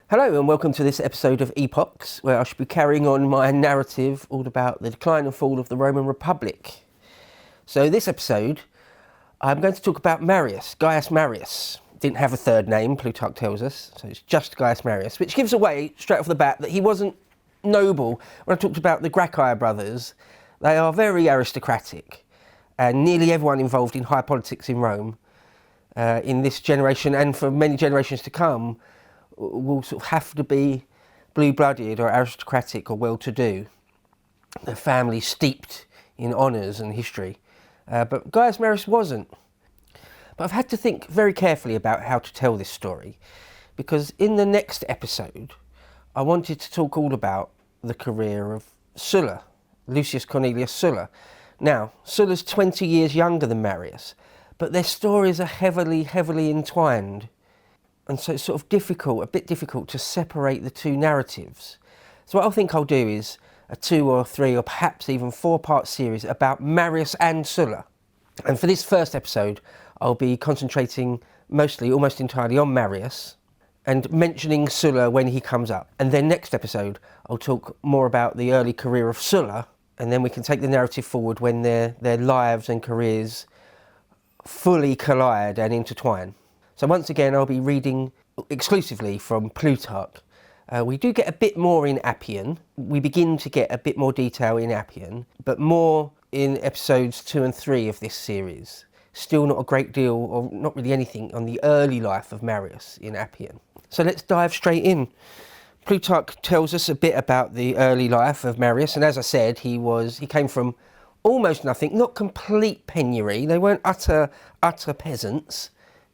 Hello and welcome to this episode of Epochs, where I shall be carrying on my narrative all about the decline and fall of the Roman Republic. So this episode, I'm going to talk about Marius, Gaius Marius. Didn't have a third name, Plutarch tells us, so it's just Gaius Marius, which gives away, straight off the bat, that he wasn't noble. When I talked about the Gracchi brothers, they are very aristocratic, and nearly everyone involved in high politics in Rome, in this generation and for many generations to come, will sort of have to be blue-blooded or aristocratic or well-to-do. The family steeped in honours and history. But Gaius Marius wasn't. But I've had to think very carefully about how to tell this story, because in the next episode, I wanted to talk all about the career of Sulla, Lucius Cornelius Sulla. Now, Sulla's 20 years younger than Marius, but their stories are heavily entwined. And so it's sort of a bit difficult to separate the two narratives. So what I think I'll do is a 2 or 3 or perhaps even 4-part series about Marius and Sulla. And for this first episode, I'll be concentrating mostly, almost entirely on Marius and mentioning Sulla when he comes up. And then next episode, I'll talk more about the early career of Sulla, and then we can take the narrative forward when their lives and careers fully collide and intertwine. So once again, I'll be reading exclusively from Plutarch. We do get a bit more in Appian. We begin to get a bit more detail in Appian, but more in episodes 2 and 3 of this series. Still not a great deal, or not really anything, on the early life of Marius in Appian. So let's dive straight in. Plutarch tells us a bit about the early life of Marius, and as I said, he came from almost nothing, not complete penury. They weren't utter peasants,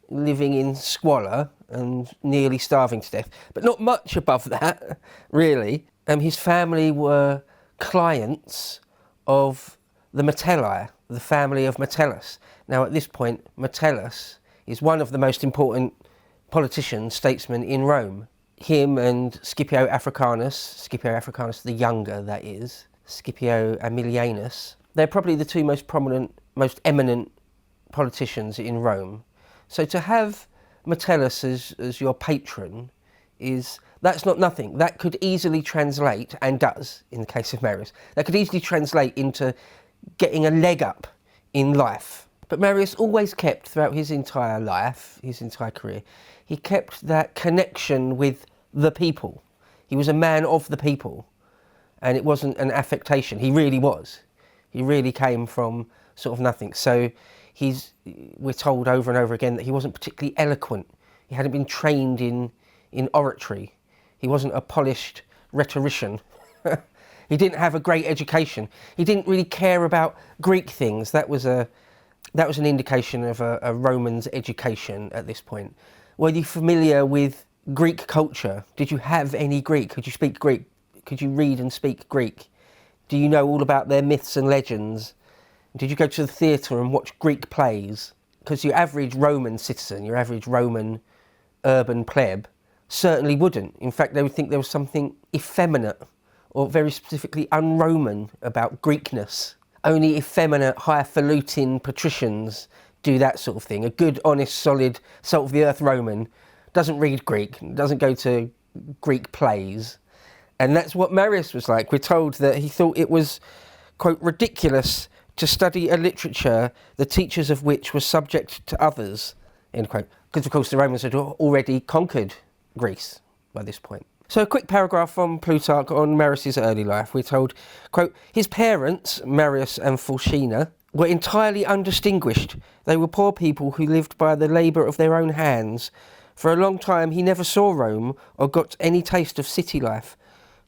living in squalor and nearly starving to death, but not much above that, really. His family were clients of the Metelli, the family of Metellus. Now at this point, Metellus is one of the most important politicians, statesmen in Rome. Him and Scipio Africanus the younger, that is, Scipio Aemilianus, they're probably the two most prominent, most eminent politicians in Rome. So to have Metellus as your patron that's not nothing. That could easily translate, and does in the case of Marius, that could easily translate into getting a leg up in life. But Marius always kept, throughout his entire life, his entire career, he kept that connection with the people. He was a man of the people, and it wasn't an affectation. He really was. He really came from sort of nothing. So we're told over and over again that he wasn't particularly eloquent. He hadn't been trained in oratory. He wasn't a polished rhetorician. He didn't have a great education. He didn't really care about Greek things. That was an indication of a Roman's education at this point. Were you familiar with Greek culture? Did you have any Greek? Could you speak Greek? Could you read and speak Greek? Do you know all about their myths and legends? Did you go to the theatre and watch Greek plays? Because your average Roman citizen, your average Roman urban pleb, certainly wouldn't. In fact, they would think there was something effeminate or very specifically un-Roman about Greekness. Only effeminate, highfalutin patricians do that sort of thing. A good, honest, solid, salt-of-the-earth Roman doesn't read Greek, doesn't go to Greek plays. And that's what Marius was like. We're told that he thought it was, quote, ridiculous to study a literature, the teachers of which were subject to others, end quote. Because of course the Romans had already conquered Greece by this point. So a quick paragraph from Plutarch on Marius's early life. We're told, quote, his parents, Marius and Fulcina, were entirely undistinguished. They were poor people who lived by the labour of their own hands. For a long time he never saw Rome or got any taste of city life.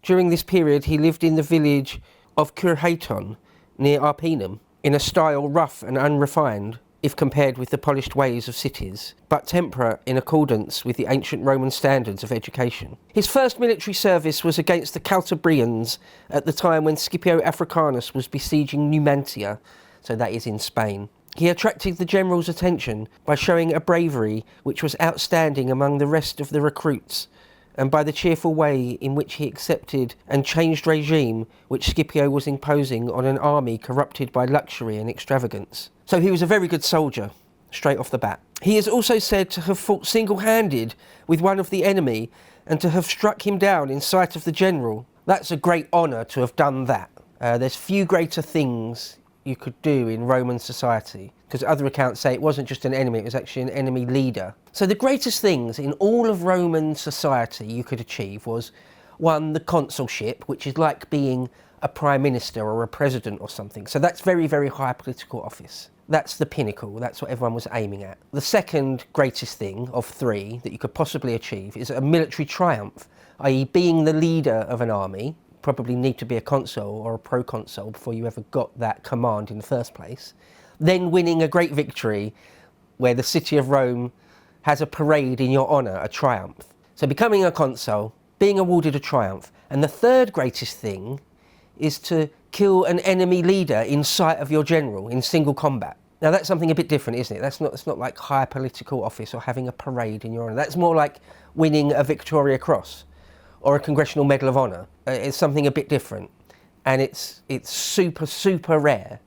During this period he lived in the village of Curhaton, near Arpinum, in a style rough and unrefined, if compared with the polished ways of cities, but temperate in accordance with the ancient Roman standards of education. His first military service was against the Celtibrians at the time when Scipio Africanus was besieging Numantia, so that is in Spain. He attracted the general's attention by showing a bravery which was outstanding among the rest of the recruits, and by the cheerful way in which he accepted and changed regime which Scipio was imposing on an army corrupted by luxury and extravagance. So he was a very good soldier, straight off the bat. He is also said to have fought single-handed with one of the enemy and to have struck him down in sight of the general. That's a great honour to have done that. There's few greater things you could do in Roman society, because other accounts say it wasn't just an enemy, it was actually an enemy leader. So the greatest things in all of Roman society you could achieve was, one, the consulship, which is like being a prime minister or a president or something. So that's very, very high political office. That's the pinnacle, that's what everyone was aiming at. The second greatest thing of three that you could possibly achieve is a military triumph, i.e. being the leader of an army. Probably need to be a consul or a proconsul before you ever got that command in the first place. Then winning a great victory where the city of Rome has a parade in your honour, a triumph. So becoming a consul, being awarded a triumph. And the third greatest thing is to kill an enemy leader in sight of your general in single combat. Now that's something a bit different, isn't it? It's not like high political office or having a parade in your honour. That's more like winning a Victoria Cross or a Congressional Medal of Honour. It's something a bit different, and it's super, super rare.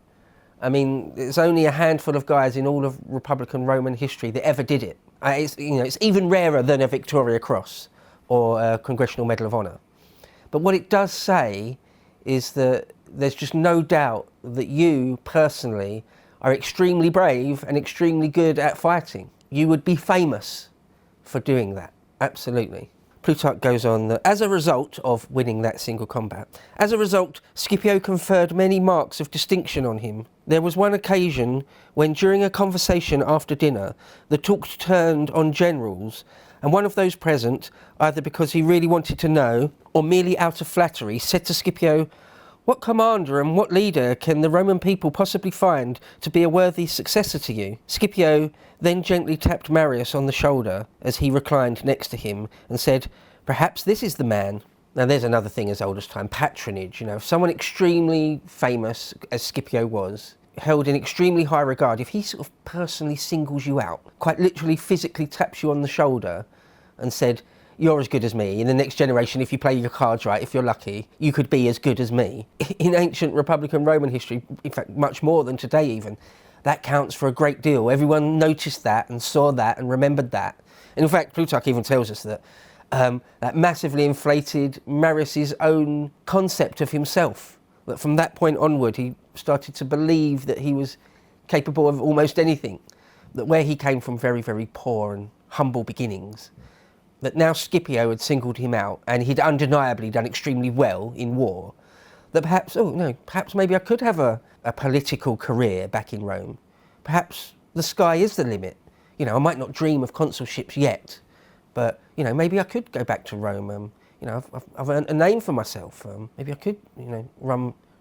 I mean, there's only a handful of guys in all of Republican Roman history that ever did it. It's even rarer than a Victoria Cross or a Congressional Medal of Honour. But what it does say is that there's just no doubt that you personally are extremely brave and extremely good at fighting. You would be famous for doing that, absolutely. Plutarch goes on that as a result of winning that single combat, as a result, Scipio conferred many marks of distinction on him. There was one occasion when during a conversation after dinner, the talk turned on generals, and one of those present, either because he really wanted to know or merely out of flattery, said to Scipio, "What commander and what leader can the Roman people possibly find to be a worthy successor to you?" Scipio then gently tapped Marius on the shoulder as he reclined next to him and said, "Perhaps this is the man." Now there's another thing as old as time, patronage. If someone extremely famous, as Scipio was, held in extremely high regard, if he sort of personally singles you out, quite literally physically taps you on the shoulder and said, "You're as good as me. In the next generation, if you play your cards right, if you're lucky, you could be as good as me." In ancient Republican Roman history, in fact, much more than today even, that counts for a great deal. Everyone noticed that and saw that and remembered that. And in fact, Plutarch even tells us that that massively inflated Marius's own concept of himself. That from that point onward, he started to believe that he was capable of almost anything. That where he came from very, very poor and humble beginnings, that now Scipio had singled him out and he'd undeniably done extremely well in war, that perhaps maybe I could have a political career back in Rome. Perhaps the sky is the limit. I might not dream of consulships yet, but, maybe I could go back to Rome. I've earned a name for myself. Maybe I could,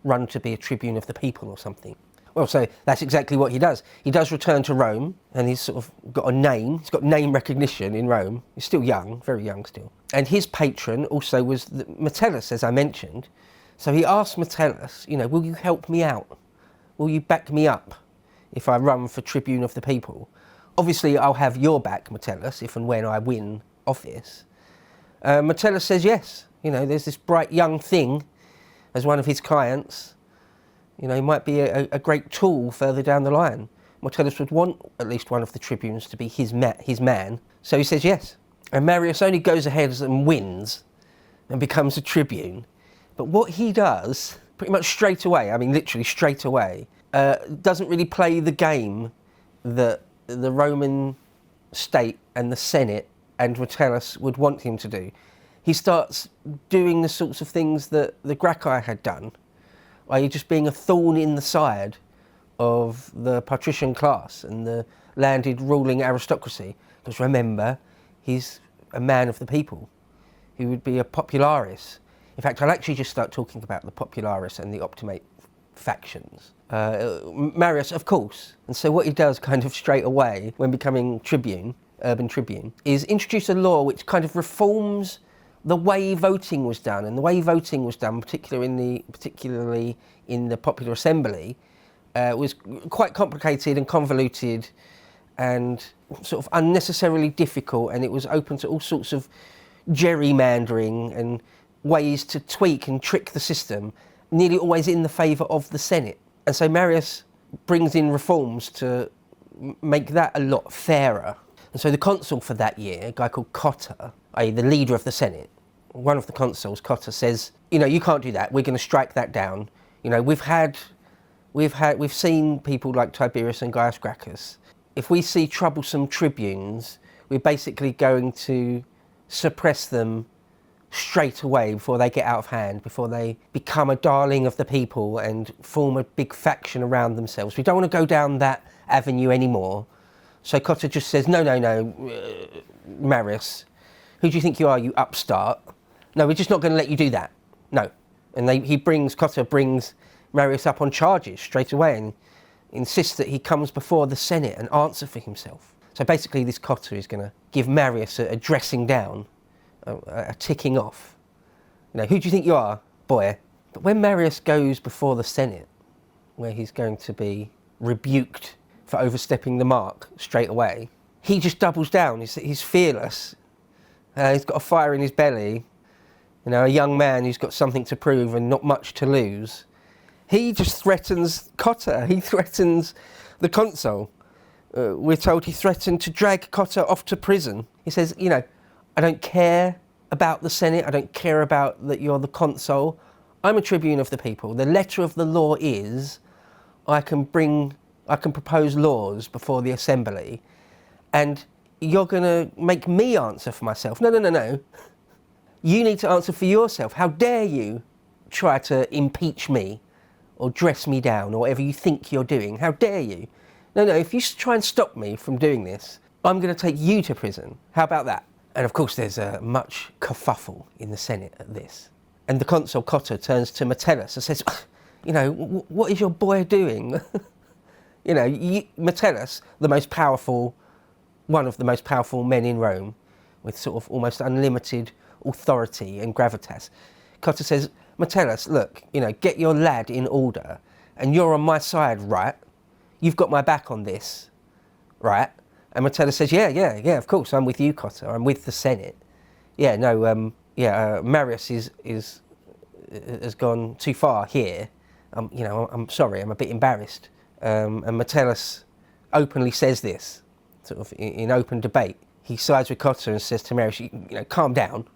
run to be a tribune of the people or something. Well, so that's exactly what he does. He does return to Rome, and he's sort of got a name. He's got name recognition in Rome. He's still young, very young still. And his patron also was Metellus, as I mentioned. So he asked Metellus, will you help me out? Will you back me up if I run for tribune of the people? Obviously, I'll have your back, Metellus, if and when I win office. Metellus says yes. There's this bright young thing as one of his clients. He might be a great tool further down the line. Metellus would want at least one of the tribunes to be his man. So he says yes. And Marius only goes ahead and wins and becomes a tribune. But what he does, pretty much straight away, literally straight away, doesn't really play the game that the Roman state and the Senate and Metellus would want him to do. He starts doing the sorts of things that the Gracchi had done, i.e. just being a thorn in the side of the patrician class and the landed ruling aristocracy. Because remember, he's a man of the people. He would be a popularis. In fact, I'll actually just start talking about the popularis and the optimate factions. Marius, of course. And so what he does kind of straight away when becoming tribune, urban tribune, is introduce a law which kind of reforms the way voting was done. And the way voting was done, particularly in the popular assembly, was quite complicated and convoluted and sort of unnecessarily difficult, and it was open to all sorts of gerrymandering and ways to tweak and trick the system, nearly always in the favour of the Senate. And so Marius brings in reforms to make that a lot fairer. And so the consul for that year, a guy called Cotta, i.e. the leader of the Senate, one of the consuls, Cotta, says, you can't do that. We're going to strike that down. We've seen people like Tiberius and Gaius Gracchus. If we see troublesome tribunes, we're basically going to suppress them straight away before they get out of hand, before they become a darling of the people and form a big faction around themselves. We don't want to go down that avenue anymore. So Cotta just says, no, Marius, who do you think you are, you upstart? No, we're just not going to let you do that. No. And Cotta brings Marius up on charges straight away and insists that he comes before the Senate and answer for himself. So basically this Cotta is going to give Marius a dressing down, a ticking off. Who do you think you are, boy? But when Marius goes before the Senate, where he's going to be rebuked for overstepping the mark straight away, he just doubles down. He's fearless. He's got a fire in his belly. A young man who's got something to prove and not much to lose. He just threatens Cotta. He threatens the consul. We're told he threatened to drag Cotta off to prison. He says, I don't care about the Senate. I don't care about that you're the consul. I'm a tribune of the people. The letter of the law is I can propose laws before the assembly, and you're going to make me answer for myself. No. You need to answer for yourself. How dare you try to impeach me or dress me down or whatever you think you're doing? How dare you? No, if you try and stop me from doing this, I'm going to take you to prison. How about that? And of course there's much kerfuffle in the Senate at this. And the consul Cotta turns to Metellus and says, what is your boy doing? Metellus, one of the most powerful men in Rome, with sort of almost unlimited authority and gravitas. Cotta says, Metellus, look, get your lad in order, and you're on my side, right? You've got my back on this, right? And Metellus says, yeah, of course, I'm with you, Cotta. I'm with the Senate. Marius has gone too far here. I'm sorry, I'm a bit embarrassed. And Metellus openly says this, sort of in open debate. He sides with Cotta and says to Marius, calm down.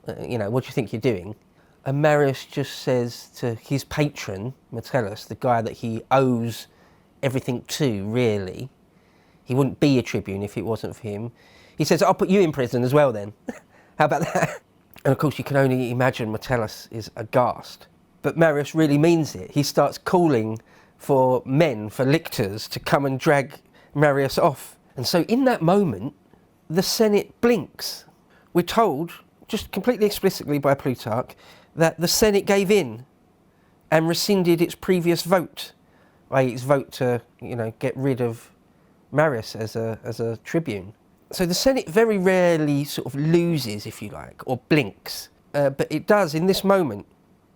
What do you think you're doing? And Marius just says to his patron, Metellus, the guy that he owes everything to, really. He wouldn't be a tribune if it wasn't for him. He says, I'll put you in prison as well then. How about that? And of course you can only imagine Metellus is aghast. But Marius really means it. He starts calling for lictors to come and drag Marius off. And so in that moment, the Senate blinks. We're told, just completely explicitly by Plutarch, that the Senate gave in and rescinded its previous vote, i.e. its vote to, get rid of Marius as a tribune. So the Senate very rarely sort of loses, if you like, or blinks. But it does in this moment,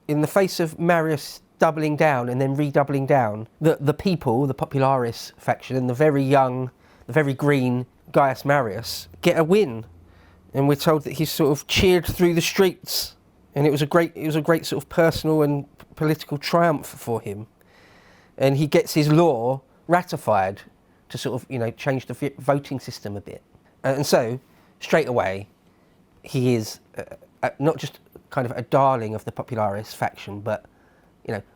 in the face of Marius doubling down and then redoubling down, the people, the Popularis faction, and the very young, the very green Gaius Marius get a win. And we're told that he's sort of cheered through the streets, and it was a great sort of personal and political triumph for him. And he gets his law ratified to sort of, change the voting system a bit. And so, straight away, he is not just kind of a darling of the Popularis faction, but,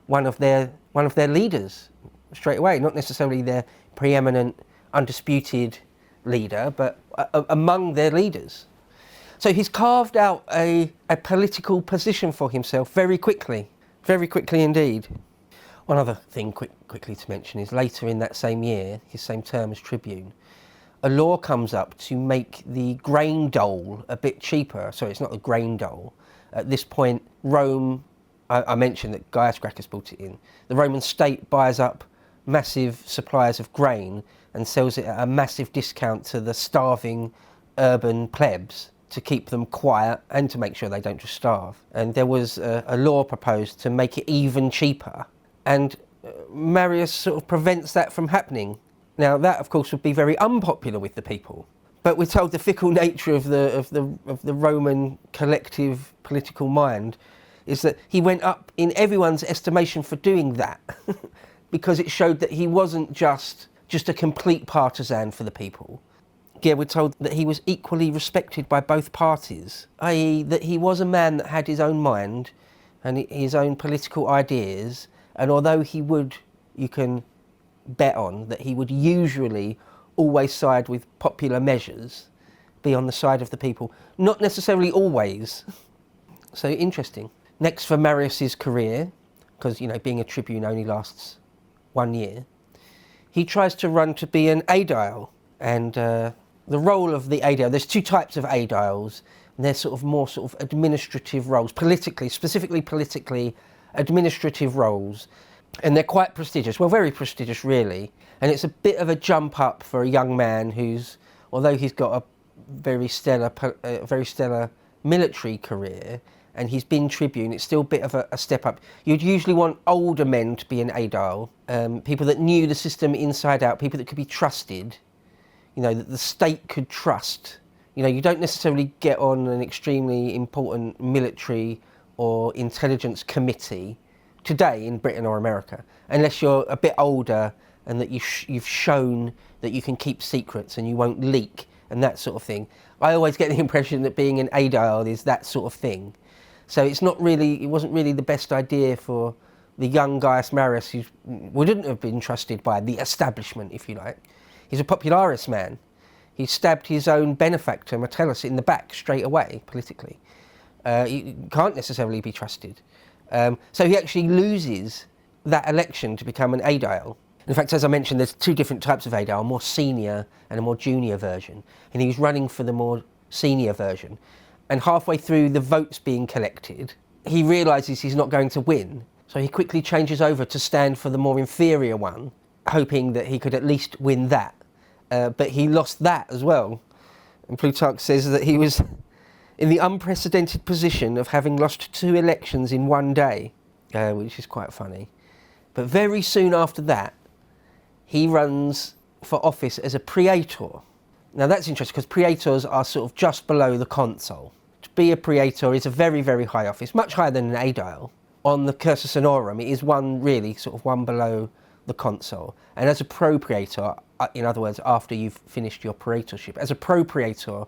one of their leaders straight away. Not necessarily their preeminent, undisputed leader, but among their leaders. So he's carved out a political position for himself very quickly indeed. One other thing quickly to mention is later in that same year, his same term as tribune, a law comes up to make the grain dole a bit cheaper. Sorry, it's not the grain dole. At this point, Rome, I mentioned that Gaius Gracchus brought it in. The Roman state buys up massive supplies of grain and sells it at a massive discount to the starving urban plebs to keep them quiet and to make sure they don't just starve. And there was a law proposed to make it even cheaper. And Marius sort of prevents that from happening. Now that, of course, would be very unpopular with the people. But we're told the fickle nature of the Roman collective political mind is that he went up in everyone's estimation for doing that, because it showed that he wasn't just a complete partisan for the people. Yeah, we're told that he was equally respected by both parties, i.e. that he was a man that had his own mind and his own political ideas, and although he would, you can bet on, that he would usually always side with popular measures, be on the side of the people, not necessarily always. So interesting. Next for Marius's career, because, you know, being a tribune only lasts 1 year, he tries to run to be an aedile, and the role of the aedile, there's two types of aediles, and they're sort of more sort of administrative roles, politically, specifically politically administrative roles, and they're quite prestigious, well, very prestigious really, and it's a bit of a jump up for a young man who's, although he's got a very stellar military career, and he's been tribune, it's still a bit of a step up. You'd usually want older men to be an aedile, people that knew the system inside out, people that could be trusted, you know, that the state could trust. You know, you don't necessarily get on an extremely important military or intelligence committee today in Britain or America, unless you're a bit older and that you've shown that you can keep secrets and you won't leak and that sort of thing. I always get the impression that being an aedile is that sort of thing. So it wasn't really the best idea for the young Gaius Marius, who wouldn't have been trusted by the establishment, if you like. He's a popularis man. He stabbed his own benefactor, Metellus, in the back straight away, politically. He can't necessarily be trusted. So he actually loses that election to become an aedile. In fact, as I mentioned, there's two different types of aedile, a more senior and a more junior version. And he was running for the more senior version. And halfway through the votes being collected, he realises he's not going to win. So he quickly changes over to stand for the more inferior one, hoping that he could at least win that. But he lost that as well. And Plutarch says that he was in the unprecedented position of having lost 2 elections in 1 day, which is quite funny. But very soon after that, he runs for office as a praetor. Now that's interesting, because praetors are sort of just below the consul. To be a praetor is a very, very high office, much higher than an aedile. On the cursus honorum, it is one below the consul. And as a pro-praetor, in other words, after you've finished your praetorship, as a pro-praetor,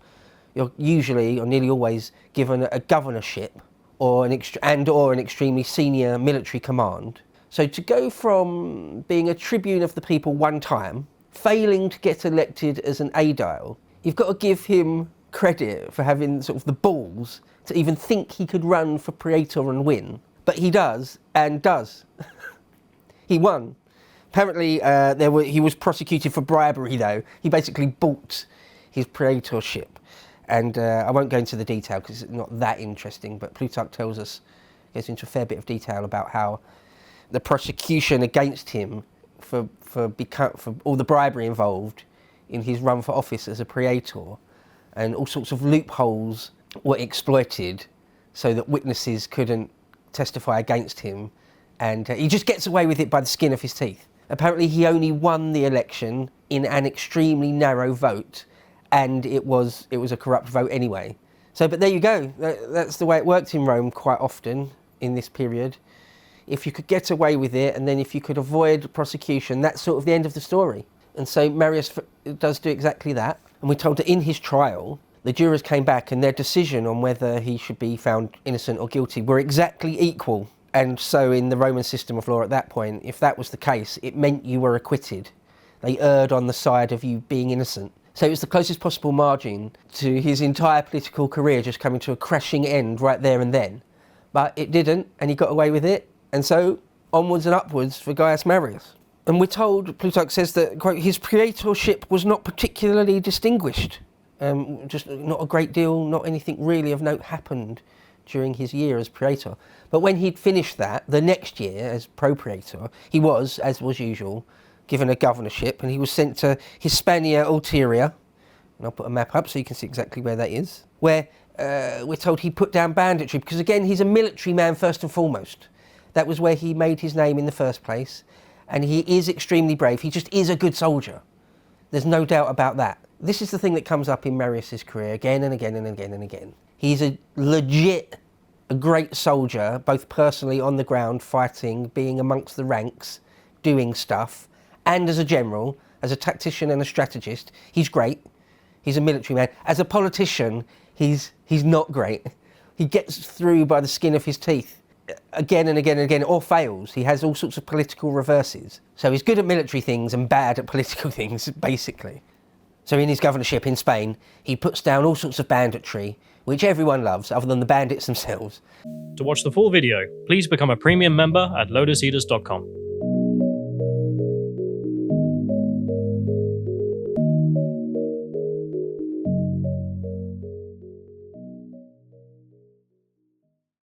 you're usually, or nearly always, given a governorship or an extremely senior military command. So to go from being a tribune of the people one time, failing to get elected as an aedile, you've got to give him credit for having sort of the balls to even think he could run for praetor and win. But he does, and does. He won. Apparently, he was prosecuted for bribery, though. He basically bought his praetorship. And I won't go into the detail because it's not that interesting, but Plutarch gets into a fair bit of detail about how the prosecution against him for all the bribery involved in his run for office as a praetor, and all sorts of loopholes were exploited so that witnesses couldn't testify against him, and he just gets away with it by the skin of his teeth. Apparently he only won the election in an extremely narrow vote, and it was a corrupt vote anyway. So, but there you go. That's the way it worked in Rome quite often in this period. If you could get away with it, and then if you could avoid prosecution, that's sort of the end of the story. And so Marius does do exactly that. And we're told that in his trial, the jurors came back and their decision on whether he should be found innocent or guilty were exactly equal. And so in the Roman system of law at that point, if that was the case, it meant you were acquitted. They erred on the side of you being innocent. So it was the closest possible margin to his entire political career just coming to a crashing end right there and then. But it didn't, and he got away with it. And so onwards and upwards for Gaius Marius. And we're told, Plutarch says that, quote, his praetorship was not particularly distinguished. Just not a great deal, not anything really of note happened during his year as praetor. But when he'd finished that, the next year as pro-praetor, he was, as was usual, given a governorship, and he was sent to Hispania Ulteria, and I'll put a map up so you can see exactly where that is, where we're told he put down banditry, because again, he's a military man first and foremost. That was where he made his name in the first place, and he is extremely brave. He just is a good soldier. There's no doubt about that. This is the thing that comes up in Marius's career again and again and again and again. He's a great soldier, both personally on the ground, fighting, being amongst the ranks, doing stuff, and as a general, as a tactician and a strategist, he's great. He's a military man. As a politician, he's not great. He gets through by the skin of his teeth again and again and again, or fails. He has all sorts of political reverses. So he's good at military things and bad at political things, basically. So in his governorship in Spain, he puts down all sorts of banditry, which everyone loves, other than the bandits themselves. To watch the full video, please become a premium member at lotuseaters.com.